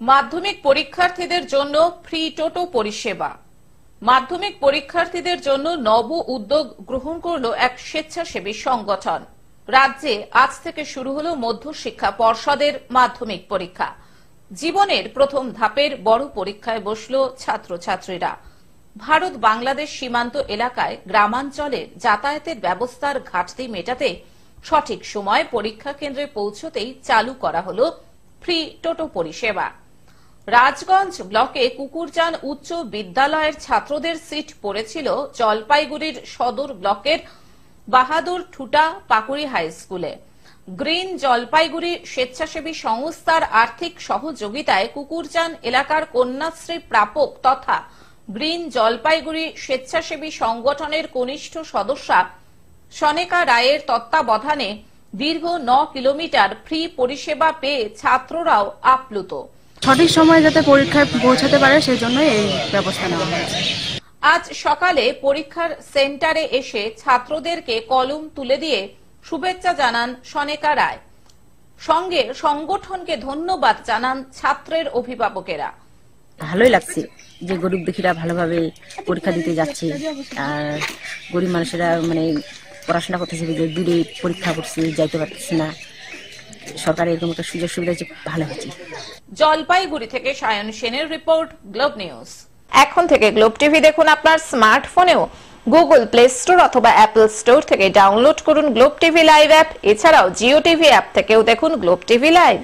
মাধ্যমিক পরীক্ষার্থীদের জন্য ফ্রি টোটো পরিষেবা। মাধ্যমিক পরীক্ষার্থীদের জন্য নব উদ্যোগ গ্রহণ করলো এক স্বেচ্ছাসেবী সংগঠন। রাজ্যে আজ থেকে শুরু হলো মধ্যশিক্ষা পর্ষদের মাধ্যমিক পরীক্ষা। জীবনের প্রথম ধাপের বড় পরীক্ষায় বসলো ছাত্রছাত্রীরা। ভারত বাংলাদেশ সীমান্ত এলাকায় গ্রামাঞ্চলের যাতায়াতের ব্যবস্থার ঘাটতি মেটাতে সঠিক সময় পরীক্ষা কেন্দ্রে পৌঁছতেই চালু করা হলো ফ্রি টোটো পরিষেবা। রাজগঞ্জ ব্লকে কুকুরজান উচ্চ বিদ্যালয়ের ছাত্রদের সিট পড়েছিল জলপাইগুড়ির সদর ব্লকের বাহাদুর ঠুটা পাকুড়ি হাই স্কুলে। গ্রিন জলপাইগুড়ি স্বেচ্ছাসেবী সংস্থার আর্থিক সহযোগিতায় কুকুরজান এলাকার কন্যাশ্রী প্রাপক তথা গ্রিন জলপাইগুড়ি স্বেচ্ছাসেবী সংগঠনের কনিষ্ঠ সদস্যা সনেকা রায়ের তত্ত্বাবধানে দীর্ঘ 9 কিলোমিটার ফ্রি পরিষেবা পেয়ে ছাত্ররাও আপ্লুত। সঠিক সময়ে যাতে পরীক্ষায় পৌঁছাতে পারে সেই জন্য এই ব্যবস্থা নেওয়া হয়েছে। আজ সকালে পরীক্ষার সেন্টারে এসে ছাত্রদেরকে কলম তুলে দিয়ে শুভেচ্ছা জানান সনেকা রায়। সঙ্গে সংগঠনকে ধন্যবাদ জানান ছাত্রের অভিভাবকেরা। ভালোই লাগছে যে গরিব দুঃখীরা ভালোভাবে পরীক্ষা দিতে যাচ্ছে, আর গরিব মানুষেরা পড়াশোনা করতেছে, দূরে পরীক্ষা করছে, যাইতে পারতেছে না। সরকারের এরকম একটা সুযোগ সুবিধা ভালো হচ্ছে। জলপাইগুড়ি থেকে সায়ন সেনের রিপোর্ট, গ্লোব নিউজ। এখন থেকে গ্লোব টিভি দেখুন আপনার স্মার্টফোনেও। গুগল প্লে স্টোর অথবা অ্যাপল স্টোর থেকে ডাউনলোড করুন গ্লোব টিভি লাইভ অ্যাপ। এছাড়াও জিও টিভি অ্যাপ থেকেও দেখুন গ্লোব টিভি লাইভ।